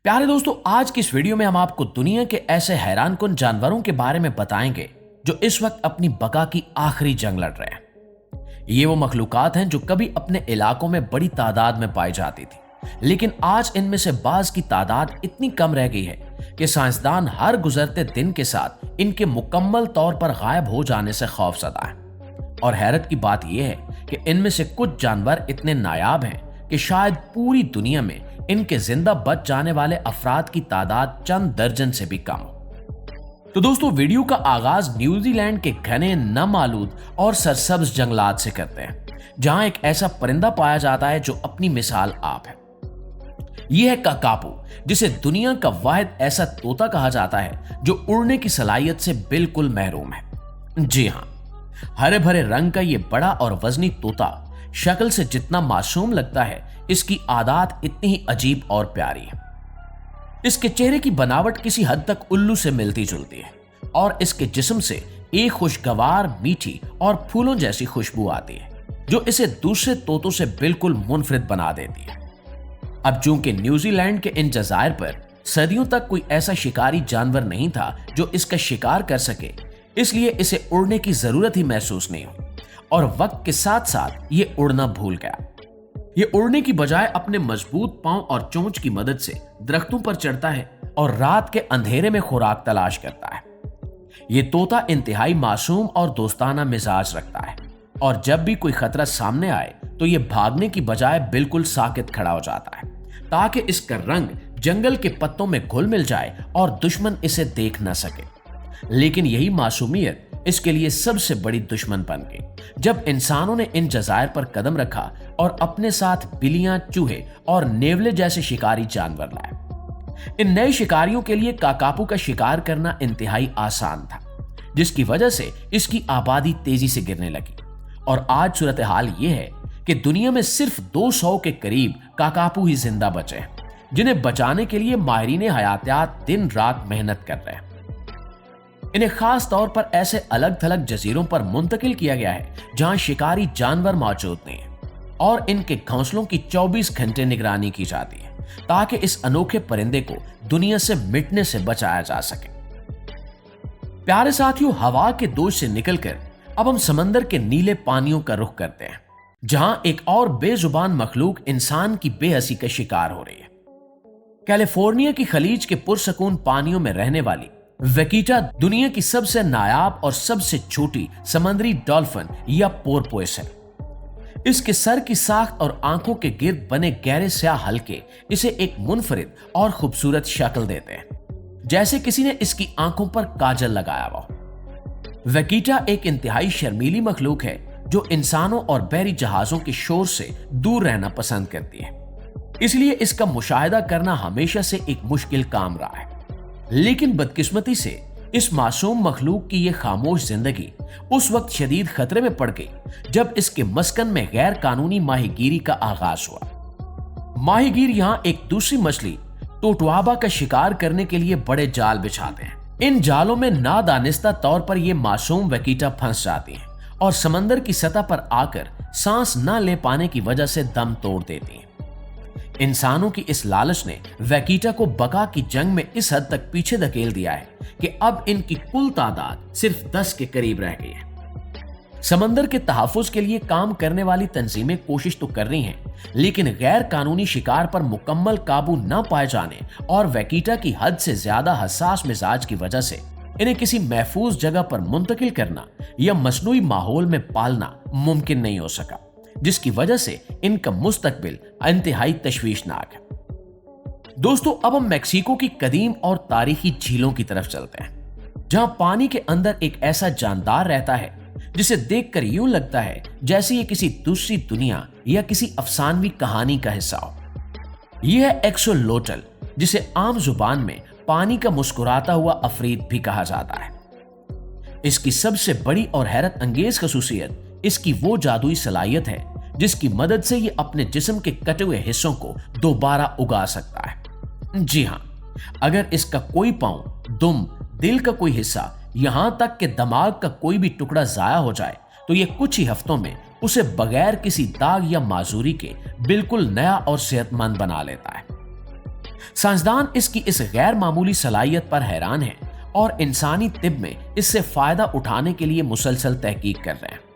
प्यारे दोस्तों, आज की इस वीडियो में हम आपको दुनिया के ऐसे हैरानकुन जानवरों के बारे में बताएंगे जो इस वक्त अपनी बका की आखिरी जंग लड़ रहे हैं। ये वो मखलूकात हैं जो कभी अपने इलाकों में बड़ी तादाद में पाई जाती थी, लेकिन आज इनमें से बाज की तादाद इतनी कम रह गई है कि साइंसदान हर गुजरते दिन के साथ इनके मुकम्मल तौर पर गायब हो जाने से खौफजदा है। और हैरत की बात यह है कि इनमें से कुछ जानवर इतने नायाब हैं कि शायद पूरी दुनिया में इनके जिंदा बच जाने वाले अफराद की तादाद चंद दर्जन से भी कम हो। तो दोस्तों, वीडियो का आगाज न्यूजीलैंड के घने, नम आलूद और सरसब्ज जंगलात से करते हैं, जहां एक ऐसा परिंदा पाया जाता है जो अपनी मिसाल आप है। यह है काकापू, जिसे दुनिया का वाहिद ऐसा तोता कहा जाता है जो उड़ने की सलाहियत से बिल्कुल महरूम है। जी हां, हरे भरे रंग का यह बड़ा और वजनी तोता शक्ल से जितना मासूम लगता है, इसकी आदत इतनी ही अजीब और प्यारी है। इसके चेहरे की बनावट किसी हद तक उल्लू से मिलती जुलती है और इसके जिस्म से एक खुशगवार, मीठी और फूलों जैसी खुशबू आती है जो इसे दूसरे तोतों से बिल्कुल मुनफरिद बना देती है। अब चूंकि न्यूजीलैंड के इन जज़ायर पर सदियों तक कोई ऐसा शिकारी जानवर नहीं था जो इसका शिकार कर सके, इसलिए इसे उड़ने की जरूरत ही महसूस नहीं हुई और वक्त के साथ साथ ये उड़ना भूल गया। ये उड़ने की बजाय अपने मजबूत पांव और चोंच की मदद से दरख्तों पर चढ़ता है और रात के अंधेरे में खुराक तलाश करता है। ये तोता इंतहाई मासूम और दोस्ताना मिजाज रखता है और जब भी कोई खतरा सामने आए तो ये भागने की बजाय बिल्कुल साकित खड़ा हो जाता है ताकि इसका रंग जंगल के पत्तों में घुल मिल जाए और दुश्मन इसे देख न सके। लेकिन यही मासूमियत इसके लिए सबसे बड़ी दुश्मन बन गई जब इंसानों ने इन जज़ायर पर कदम रखा और अपने साथ बिल्लियां, चूहे और नेवले जैसे शिकारी जानवर लाए। इन नए शिकारियों के लिए काकापू का शिकार करना इंतहाई आसान था, जिसकी वजह से इसकी आबादी तेजी से गिरने लगी और आज सूरत हाल यह है कि दुनिया में सिर्फ 200 के करीब काकापू ही जिंदा बचे हैं, जिन्हें बचाने के लिए माहिरीन हयातियात दिन रात मेहनत कर रहे हैं। इन्हें खास तौर पर ऐसे अलग थलग जजीरों पर मुंतकिल किया गया है जहां शिकारी जानवर मौजूद नहीं है और इनके घोंसलों की 24 घंटे निगरानी की जाती है ताकि इस अनोखे परिंदे को दुनिया से मिटने से बचाया जा सके। प्यारे साथियों, हवा के दोष से निकलकर अब हम समंदर के नीले पानियों का रुख करते हैं, जहां एक और बेजुबान मखलूक इंसान की बेहसी का शिकार हो रही है। कैलिफोर्निया की खलीज के पुरसकून पानियों में रहने वाली वेकीटा दुनिया की सबसे नायाब और सबसे छोटी समुद्री डॉल्फिन या पोरपोइस है। इसके सर की साख्त और आंखों के गिर्द बने गहरे स्याह हल्के इसे एक मुनफरिद और खूबसूरत शक्ल देते हैं, जैसे किसी ने इसकी आंखों पर काजल लगाया हुआ। वेकीटा एक इंतहाई शर्मीली मखलूक है जो इंसानों और बहरी जहाजों के शोर से दूर रहना पसंद करती है, इसलिए इसका मुशाहिदा करना हमेशा से एक मुश्किल काम रहा है। लेकिन बदकिस्मती से इस मासूम मखलूक की यह खामोश जिंदगी उस वक्त शदीद खतरे में पड़ गई जब इसके मस्कन में गैर कानूनी माहीगीरी का आगाज हुआ। माहीगीर यहां एक दूसरी मछली टोटवाबा का शिकार करने के लिए बड़े जाल बिछाते हैं। इन जालों में नादानिस्ता तौर पर यह मासूम वेकीटा फंस जाती हैं और समंदर की सतह पर आकर सांस न ले पाने की वजह से दम तोड़ देती हैं। इंसानों की इस लालच ने वेकीटा को बका की जंग में इस हद तक पीछे धकेल दिया है कि अब इनकी कुल तादाद सिर्फ 10 के करीब रह गई है। समंदर के तहफ्फुज के लिए काम करने वाली तंजीमें कोशिश तो कर रही हैं, लेकिन गैर कानूनी शिकार पर मुकम्मल काबू न पाए जाने और वेकीटा की हद से ज्यादा हसास मिजाज की वजह से इन्हें किसी महफूज जगह पर मुंतकिल करना या मसनूई माहौल में पालना मुमकिन नहीं हो सका, जिसकी वजह से इनका मुस्तकबिल इंतहाई तशवीशनाक है। दोस्तों, अब हम मेक्सिको की कदीम और तारीखी झीलों की तरफ चलते हैं, जहां पानी के अंदर एक ऐसा जानदार रहता है जिसे देखकर यूं लगता है जैसे ये किसी दूसरी दुनिया या किसी अफसानवी कहानी का हिस्सा हो। यह है एक्सोलोटल, जिसे आम जुबान में पानी का मुस्कुराता हुआ अफरीद भी कहा जाता है। इसकी सबसे बड़ी और हैरत अंगेज खसूसियत इसकी वो जादुई सलाहियत है जिसकी मदद से ये अपने जिस्म के कटे हुए हिस्सों को दोबारा उगा सकता है। जी हां, अगर इसका कोई पांव, दुम, दिल का कोई हिस्सा, यहां तक कि दिमाग का कोई भी टुकड़ा जाया हो जाए तो ये कुछ ही हफ्तों में उसे बगैर किसी दाग या माजूरी के बिल्कुल नया और सेहतमंद बना लेता है। साइंसदान इसकी इस गैर मामूली सलाहियत पर हैरान हैं और इंसानी तिब में इससे फायदा उठाने के लिए मुसलसल तहकीक कर रहे हैं।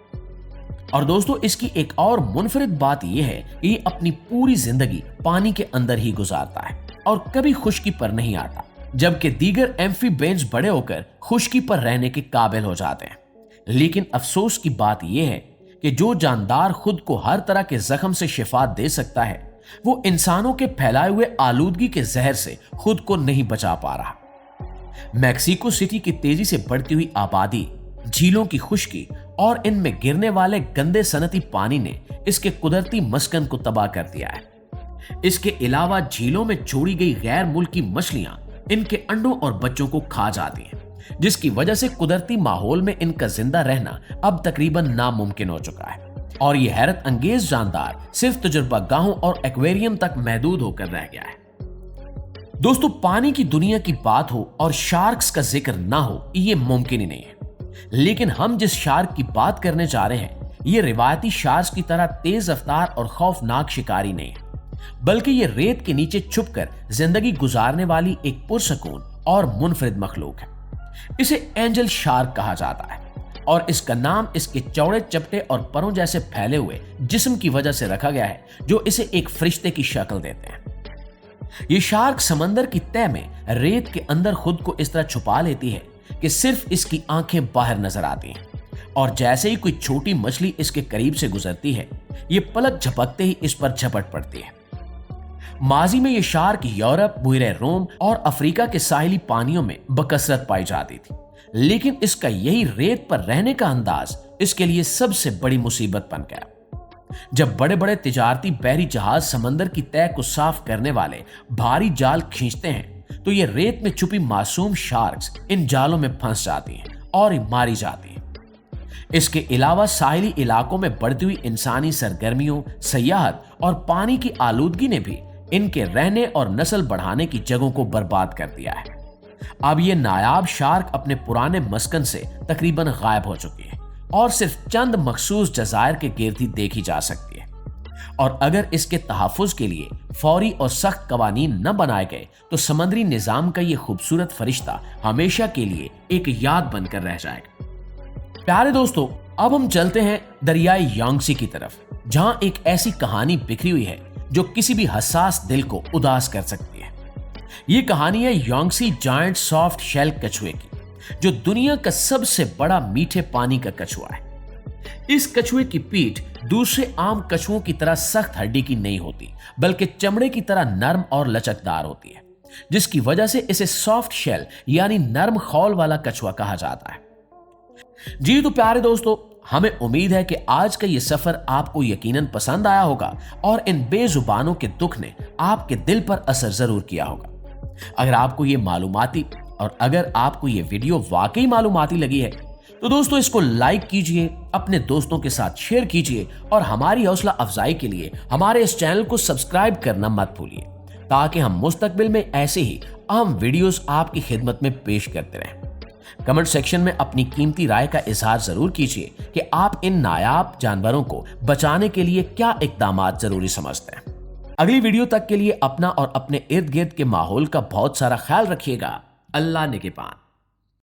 और दोस्तों, इसकी एक और मुनफरिद बात यह है कि ये अपनी पूरी जिंदगी पानी के अंदर ही गुजारता है और कभी खुश्की पर नहीं आता, जबकि दीगर एम्फीबियंस बड़े होकर खुश्की पर रहने के काबिल हो जाते हैं। लेकिन अफसोस की बात यह है कि जो जानदार खुद को हर तरह के जख्म से शिफा दे सकता है, वो इंसानों के फैलाए हुए आलूदगी के जहर से खुद को नहीं बचा पा रहा। मैक्सिको सिटी की तेजी से बढ़ती हुई आबादी, झीलों की खुश्की और इनमें गिरने वाले गंदे सनती पानी ने इसके कुदरती मस्कन को तबाह कर दिया है। इसके अलावा झीलों में छोड़ी गई गैर मुल्की मछलियां इनके अंडों और बच्चों को खा जाती हैं, जिसकी वजह से कुदरती माहौल में इनका जिंदा रहना अब तकरीबन नामुमकिन हो चुका है। और ये हैरत अंगेज जानदार सिर्फ तजुर्बागाहों और एक्वेरियम तक महदूद होकर रह गया है। दोस्तों, पानी की दुनिया की बात हो और शार्क्स का जिक्र ना हो, ये मुमकिन ही नहीं है। लेकिन हम जिस शार्क की बात करने जा रहे हैं, ये रिवायती शार्क्स की तरह तेज रफ्तार और खौफनाक शिकारी नहीं है, बल्कि ये रेत के नीचे छुपकर जिंदगी गुजारने वाली एक पुरसकून और मुनफरिद मखलूक है। इसे एंजल शार्क कहा जाता है और इसका नाम इसके चौड़े चपटे और परों जैसे फैले हुए जिस्म की वजह से रखा गया है, जो इसे एक फरिश्ते की शक्ल देते हैं। ये शार्क समंदर की तह में रेत के अंदर खुद को इस तरह छुपा लेती है कि सिर्फ इसकी आंखें बाहर नजर आती हैं, और जैसे ही कोई छोटी मछली इसके करीब से गुजरती है, ये पलक झपकते ही इस पर झपट पड़ती है। माजी में ये शार्क यूरोप, बुरे रोम और अफ्रीका के साहिली पानियों में बकसरत पाई जाती थी, लेकिन इसका यही रेत पर रहने का अंदाज इसके लिए सबसे बड़ी मुसीबत बन गया। जब बड़े बड़े तिजारती बहरी जहाज समंदर की तह को साफ करने वाले भारी जाल खींचते हैं, तो ये रेत में छुपी मासूम शार्क्स इन जालों में फंस जाती हैं और मारी जाती हैं। इसके अलावा साहिली इलाकों में बढ़ती हुई इंसानी सरगर्मियों, सयाहत और पानी की आलूदगी ने भी इनके रहने और नस्ल बढ़ाने की जगहों को बर्बाद कर दिया है। अब ये नायाब शार्क अपने पुराने मस्कन से तकरीबन गायब हो चुकी है और सिर्फ चंद मखसूस जज़ायर के गिर्द ही देखी जा सकती है। और अगर इसके तहफ़्फ़ुज़ के लिए फौरी और सख्त कवानीन न बनाए गए, तो समुद्री निज़ाम का ये खूबसूरत फरिश्ता हमेशा के लिए एक याद बनकर रह जाएगा। प्यारे दोस्तों, अब हम चलते हैं दरियाई यांगसी की तरफ, जहां एक ऐसी कहानी बिखरी हुई है जो किसी भी हसास दिल को उदास कर सकती है। ये कहानी है यांगसी जायंट सॉफ्ट शेल कछुए की, जो दुनिया का सबसे बड़ा मीठे पानी का कछुआ है। इस कछुए की पीठ दूसरे आम कछुओं की तरह सख्त हड्डी की नहीं होती, बल्कि चमड़े की तरह नरम और लचकदार होती है, जिसकी वजह से इसे सॉफ्ट शेल यानी नरम खौल वाला कछुआ कहा जाता है। जी तो प्यारे दोस्तों, हमें उम्मीद है कि आज का ये सफर आपको यकीनन पसंद आया होगा और इन बेजुबानों के दुख ने आपके दिल पर असर जरूर किया होगा। अगर आपको ये मालूमाती और अगर आपको ये वीडियो वाकई मालूमाती लगी है, तो दोस्तों इसको लाइक कीजिए, अपने दोस्तों के साथ शेयर कीजिए और हमारी हौसला अफजाई के लिए हमारे इस चैनल को सब्सक्राइब करना मत भूलिए, ताकि हम मुस्तकबिल में ऐसे ही अहम वीडियोस आपकी खिदमत में पेश करते रहें। कमेंट सेक्शन में अपनी कीमती राय का इजहार जरूर कीजिए कि आप इन नायाब जानवरों को बचाने के लिए क्या इक़दामात जरूरी समझते हैं। अगली वीडियो तक के लिए अपना और अपने इर्द गिर्द के माहौल का बहुत सारा ख्याल रखिएगा। अल्लाह निगहबान।